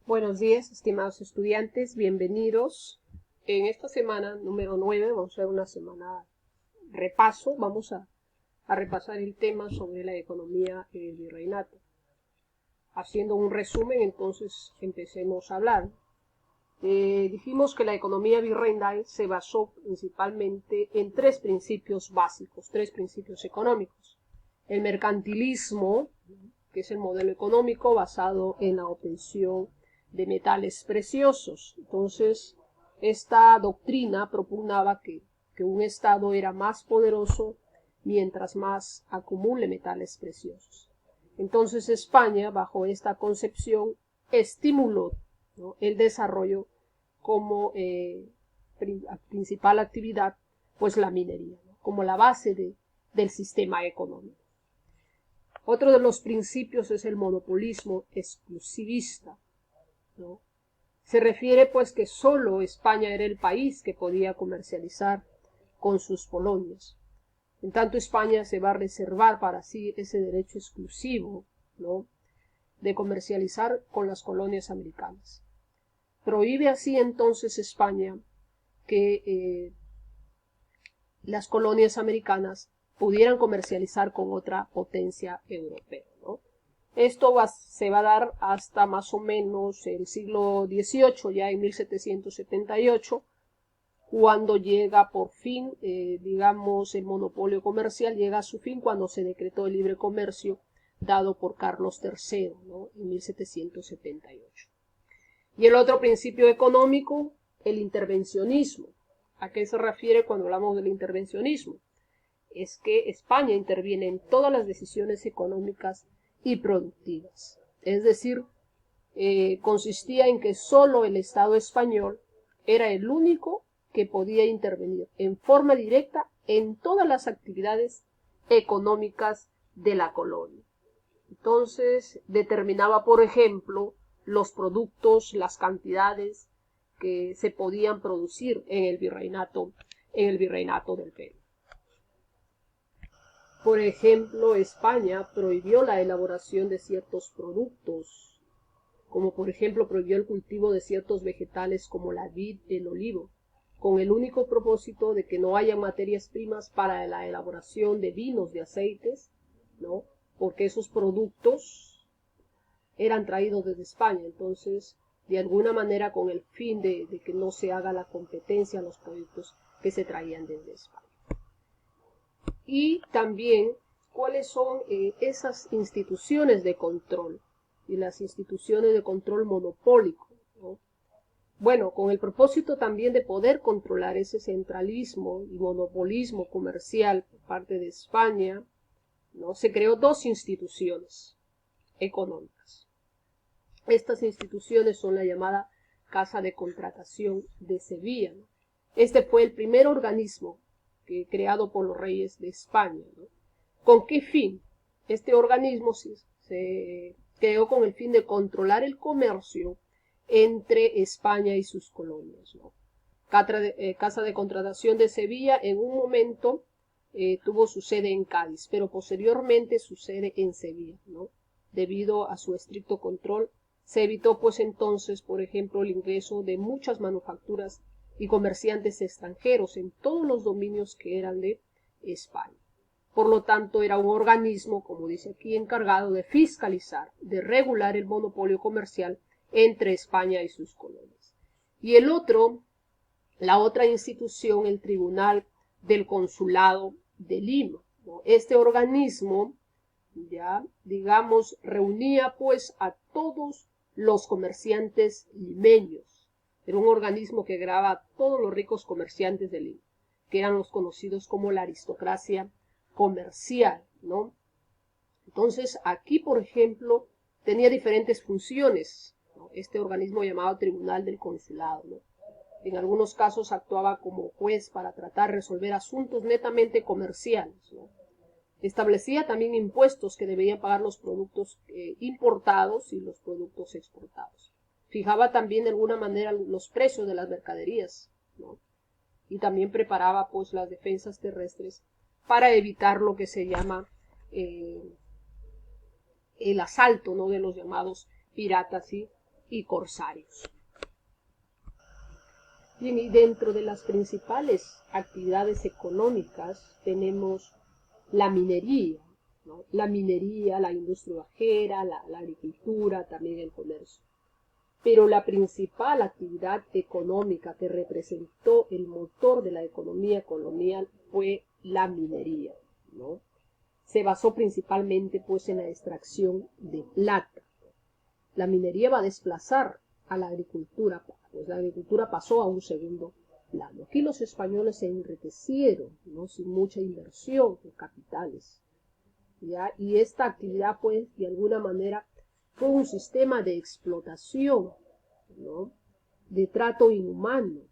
Buenos días, estimados estudiantes, bienvenidos. En esta semana número 9 vamos a hacer una semana repaso, vamos a repasar el tema sobre la economía del virreinato. Haciendo un resumen, entonces empecemos a hablar. Dijimos que la economía virreinal se basó principalmente en tres principios básicos, tres principios económicos. El mercantilismo, que es el modelo económico basado en la obtención de metales preciosos. Entonces, esta doctrina propugnaba que un Estado era más poderoso mientras más acumule metales preciosos. Entonces, España, bajo esta concepción, estimuló, ¿no?, el desarrollo como principal actividad, pues la minería, ¿no?, como la base del sistema económico. Otro de los principios es el monopolismo exclusivista, ¿no? Se refiere pues que solo España era el país que podía comercializar con sus colonias. En tanto, España se va a reservar para sí ese derecho exclusivo, ¿no?, de comercializar con las colonias americanas. Prohíbe así entonces España que las colonias americanas pudieran comercializar con otra potencia europea, ¿no? Esto se va a dar hasta más o menos el siglo XVIII, ya en 1778, cuando llega por fin, digamos, el monopolio comercial llega a su fin cuando se decretó el libre comercio dado por Carlos III, ¿no?, en 1778. Y el otro principio económico, el intervencionismo. ¿A qué se refiere cuando hablamos del intervencionismo? Es que España interviene en todas las decisiones económicas y productivas. Es decir, consistía en que solo el Estado español era el único que podía intervenir en forma directa en todas las actividades económicas de la colonia. Entonces, determinaba, por ejemplo, los productos, las cantidades que se podían producir en el virreinato del Perú. Por ejemplo, España prohibió la elaboración de ciertos productos, como por ejemplo prohibió el cultivo de ciertos vegetales como la vid y el olivo, con el único propósito de que no haya materias primas para la elaboración de vinos, de aceites, ¿no?, porque esos productos eran traídos desde España. Entonces, de alguna manera, con el fin de que no se haga la competencia a los productos que se traían desde España. Y también, ¿cuáles son esas instituciones de control? Y las instituciones de control monopólico, ¿no? Bueno, con el propósito también de poder controlar ese centralismo y monopolismo comercial por parte de España, ¿no?, se creó dos instituciones económicas. Estas instituciones son la llamada Casa de Contratación de Sevilla, ¿no? Este fue el primer organismo creado por los reyes de España, ¿no? ¿Con qué fin? Este organismo se creó con el fin de controlar el comercio entre España y sus colonias, ¿no? Casa de Contratación de Sevilla en un momento tuvo su sede en Cádiz, pero posteriormente su sede en Sevilla, ¿no? Debido a su estricto control, se evitó pues entonces, por ejemplo, el ingreso de muchas manufacturas y comerciantes extranjeros en todos los dominios que eran de España. Por lo tanto, era un organismo, como dice aquí, encargado de fiscalizar, de regular el monopolio comercial entre España y sus colonias. Y la otra institución, el Tribunal del Consulado de Lima, ¿no? Este organismo, ya digamos, reunía pues a todos los comerciantes limeños. Era un organismo que grababa a todos los ricos comerciantes de Lima, que eran los conocidos como la aristocracia comercial, ¿no? Entonces, aquí, por ejemplo, tenía diferentes funciones, ¿no?, este organismo llamado Tribunal del Consulado, ¿no? En algunos casos actuaba como juez para tratar de resolver asuntos netamente comerciales, ¿no? Establecía también impuestos que debían pagar los productos importados y los productos exportados. Fijaba también de alguna manera los precios de las mercaderías, ¿no? Y también preparaba pues las defensas terrestres para evitar lo que se llama el asalto, ¿no?, de los llamados piratas y y corsarios. Bien, y dentro de las principales actividades económicas tenemos la minería, ¿no? La minería, la industria bajera, la agricultura, también el comercio. Pero la principal actividad económica que representó el motor de la economía colonial fue la minería, ¿no? Se basó principalmente pues en la extracción de plata. La minería va a desplazar a la agricultura, pues la agricultura pasó a un segundo plano. Aquí los españoles se enriquecieron, ¿no? Sin mucha inversión de capitales, ¿ya? Y esta actividad pues de alguna manera fue un sistema de explotación, ¿no? De trato inhumano,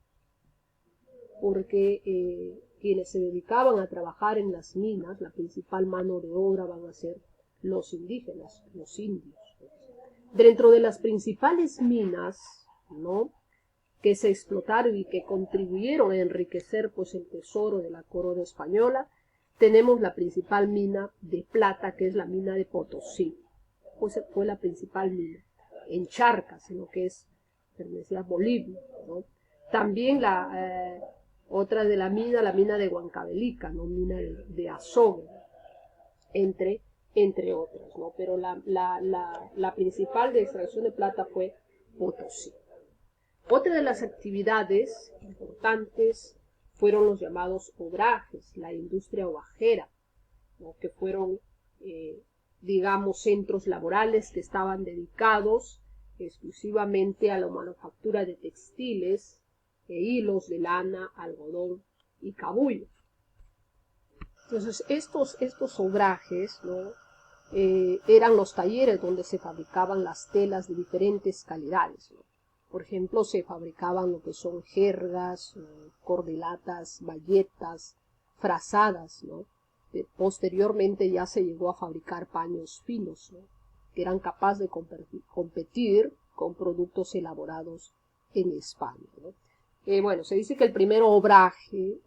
porque quienes se dedicaban a trabajar en las minas, la principal mano de obra van a ser los indígenas, los indios. Dentro de las principales minas, ¿no?, que se explotaron y que contribuyeron a enriquecer pues el tesoro de la corona española, tenemos la principal mina de plata, que es la mina de Potosí. Pues fue la principal mina en Charcas, en lo que es pertenecía a Bolivia, ¿no? También otra de la mina de Huancavelica, ¿no? Mina de Azogue, entre otras, ¿no? Pero la principal de extracción de plata fue Potosí. Otra de las actividades importantes fueron los llamados obrajes, la industria ovajera, ¿no?, que fueron, digamos, centros laborales que estaban dedicados exclusivamente a la manufactura de textiles e hilos de lana, algodón y cabullo. Entonces, estos obrajes, ¿no?, eran los talleres donde se fabricaban las telas de diferentes calidades, ¿no? Por ejemplo, se fabricaban lo que son jergas, cordelatas, bayetas, frazadas, ¿no? Posteriormente ya se llegó a fabricar paños finos, ¿no?, que eran capaces de competir con productos elaborados en España, ¿no? Bueno, se dice que el primer obraje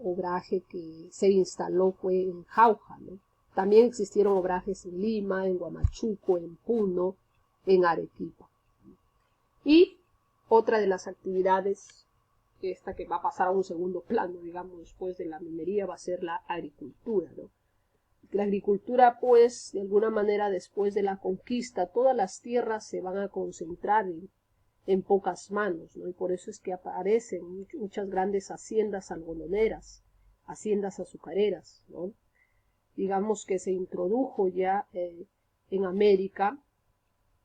que se instaló fue en Jauja, ¿no? También existieron obrajes en Lima, en Huamachuco, en Puno, en Arequipa. Y otra de las actividades, esta que va a pasar a un segundo plano, digamos, después de la minería, va a ser la agricultura, ¿no? La agricultura, pues, de alguna manera, después de la conquista, todas las tierras se van a concentrar en pocas manos, ¿no? Y por eso es que aparecen muchas grandes haciendas algodoneras, haciendas azucareras, ¿no? Digamos que se introdujo ya en América,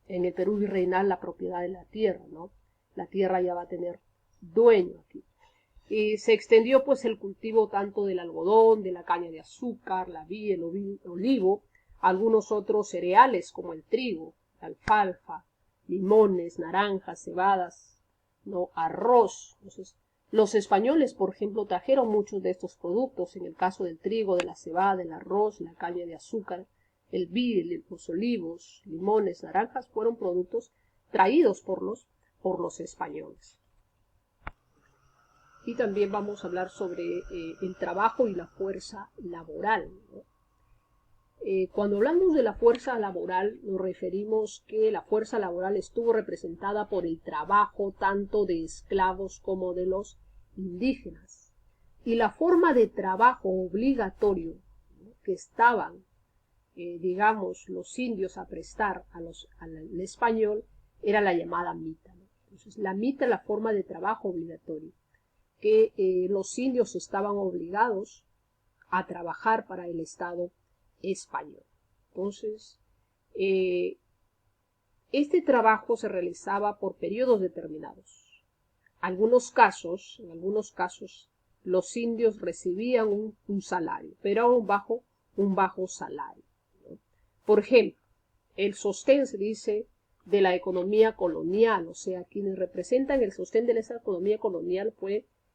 en el Perú virreinal, la propiedad de la tierra, ¿no? La tierra ya va a tener dueño aquí. Y se extendió pues el cultivo tanto del algodón, de la caña de azúcar, la vid, el olivo, algunos otros cereales como el trigo, la alfalfa, limones, naranjas, cebadas, ¿no?, arroz. Entonces, los españoles, por ejemplo, trajeron muchos de estos productos, en el caso del trigo, de la cebada, del arroz, la caña de azúcar, el vid, los olivos, limones, naranjas, fueron productos traídos por los españoles. Y también vamos a hablar sobre el trabajo y la fuerza laboral, ¿no? Cuando hablamos de la fuerza laboral, nos referimos que la fuerza laboral estuvo representada por el trabajo tanto de esclavos como de los indígenas. Y la forma de trabajo obligatorio, ¿no?, que estaban, digamos, los indios a prestar al español, era la llamada mita, ¿no? Entonces, la mita es la forma de trabajo obligatorio, que los indios estaban obligados a trabajar para el Estado español. Entonces, este trabajo se realizaba por periodos determinados. En algunos casos, los indios recibían un salario, pero era un bajo salario, ¿no? Por ejemplo, el sostén, se dice, de la economía colonial, o sea, quienes representan el sostén de esa economía colonial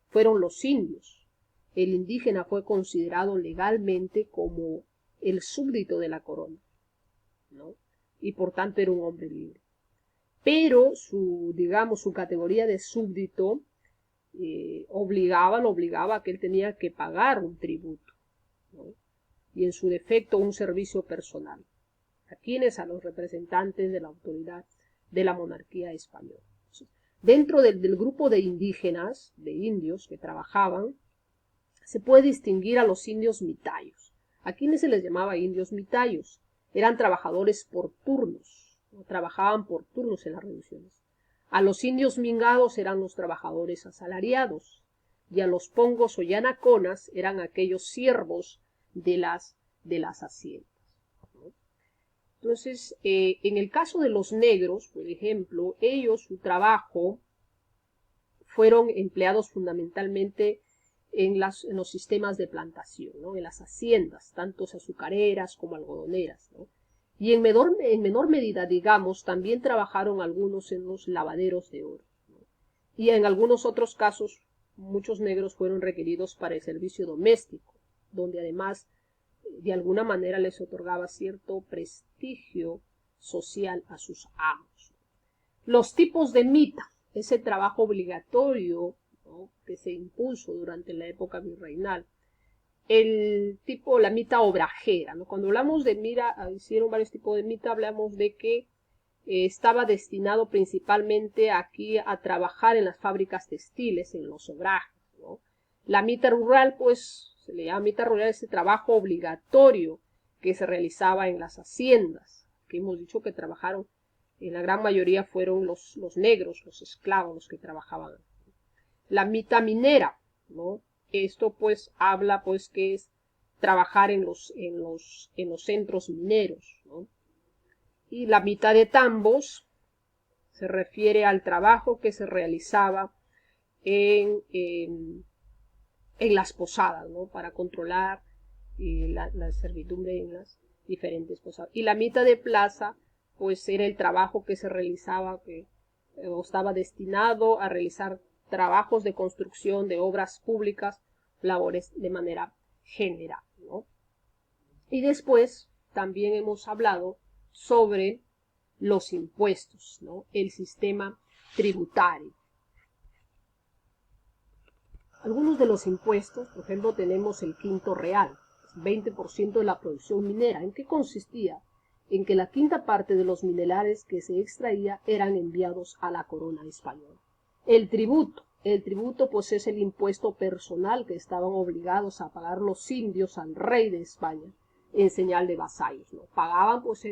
fueron los indios. El indígena fue considerado legalmente como el súbdito de la corona, ¿no?, y por tanto era un hombre libre. Pero su categoría de súbdito lo obligaba a que él tenía que pagar un tributo, ¿no?, y en su defecto un servicio personal. ¿A quiénes? A los representantes de la autoridad de la monarquía española. Dentro del grupo de indígenas, de indios que trabajaban, se puede distinguir a los indios mitayos. ¿A quiénes se les llamaba indios mitayos? Eran trabajadores por turnos, ¿no? Trabajaban por turnos en las reducciones. A los indios mingados eran los trabajadores asalariados, y a los pongos o yanaconas eran aquellos siervos de las haciendas, ¿no? Entonces, en el caso de los negros, por ejemplo, ellos, su trabajo, fueron empleados fundamentalmente en los sistemas de plantación, ¿no? En las haciendas, tanto azucareras como algodoneras, ¿no? Y en menor medida, digamos, también trabajaron algunos en los lavaderos de oro, ¿no? Y en algunos otros casos, muchos negros fueron requeridos para el servicio doméstico, donde además de alguna manera les otorgaba cierto prestigio social a sus amos. Los tipos de mita, ese trabajo obligatorio, ¿no?, que se impuso durante la época virreinal. La mita obrajera, ¿no? Cuando hablamos de mira, hicieron varios tipos de mita, hablamos de que estaba destinado principalmente aquí a trabajar en las fábricas textiles, en los obrajes, ¿no? La mita rural, pues, se le llama mita rural, ese trabajo obligatorio que se realizaba en las haciendas, que hemos dicho que trabajaron, en la gran mayoría fueron los negros, los esclavos, los que trabajaban. La mita minera, ¿no? Esto pues habla pues que es trabajar en los centros mineros, ¿no? Y la mita de tambos se refiere al trabajo que se realizaba en las posadas, ¿no? Para controlar la servidumbre en las diferentes posadas. Y la mita de plaza pues era el trabajo que se realizaba, o estaba destinado a realizar trabajos de construcción de obras públicas, labores de manera general, ¿no? Y después también hemos hablado sobre los impuestos, ¿no? El sistema tributario. Algunos de los impuestos, por ejemplo, tenemos el quinto real, 20% de la producción minera. ¿En qué consistía? En que la quinta parte de los minerales que se extraía eran enviados a la corona española. El tributo pues es el impuesto personal que estaban obligados a pagar los indios al rey de España en señal de vasallos, ¿no? Pagaban pues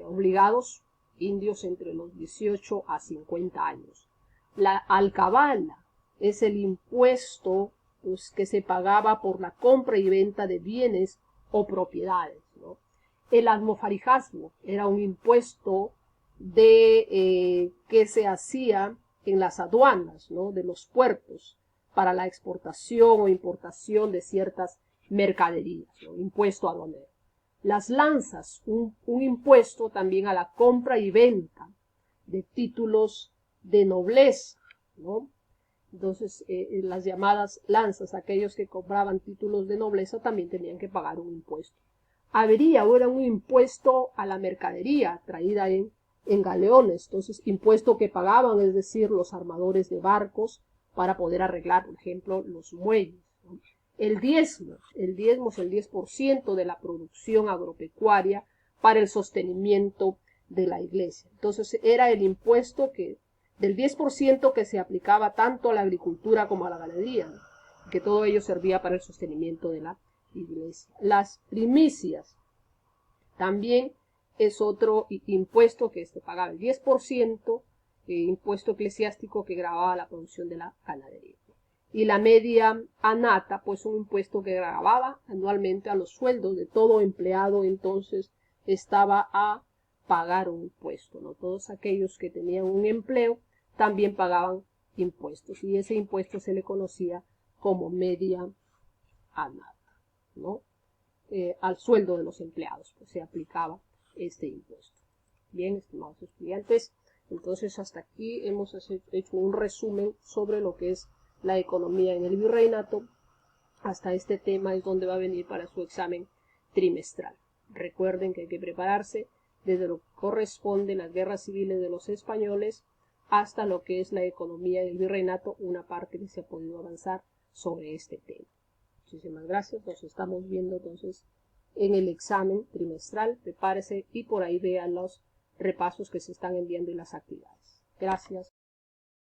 obligados indios entre los 18 a 50 años. La alcabala es el impuesto pues, que se pagaba por la compra y venta de bienes o propiedades, ¿no? El almofarijazgo era un impuesto que se hacía en las aduanas, ¿no?, de los puertos para la exportación o importación de ciertas mercaderías, ¿no? Impuesto aduanero. Las lanzas, un impuesto también a la compra y venta de títulos de nobleza, ¿no? Entonces, las llamadas lanzas, aquellos que compraban títulos de nobleza, también tenían que pagar un impuesto. Habría o era un impuesto a la mercadería traída en galeones, entonces impuesto que pagaban, es decir, los armadores de barcos para poder arreglar, por ejemplo, los muelles, ¿no? El diezmo es el 10% de la producción agropecuaria para el sostenimiento de la iglesia. Entonces era el impuesto del 10% que se aplicaba tanto a la agricultura como a la ganadería, ¿no?, que todo ello servía para el sostenimiento de la iglesia. Las primicias también es otro impuesto que se pagaba el 10%, impuesto eclesiástico que gravaba la producción de la ganadería. Y la media annata, pues un impuesto que gravaba anualmente a los sueldos de todo empleado, entonces estaba a pagar un impuesto, ¿no? Todos aquellos que tenían un empleo también pagaban impuestos, y ese impuesto se le conocía como media annata, ¿no? Al sueldo de los empleados pues se aplicaba este impuesto. Bien, estimados estudiantes, entonces hasta aquí hemos hecho un resumen sobre lo que es la economía en el virreinato. Hasta este tema es donde va a venir para su examen trimestral. Recuerden que hay que prepararse desde lo que corresponde en las guerras civiles de los españoles hasta lo que es la economía en el virreinato, una parte que se ha podido avanzar sobre este tema. Muchísimas gracias, nos estamos viendo entonces en el examen trimestral. Prepárese y por ahí vean los repasos que se están enviando y las actividades. Gracias.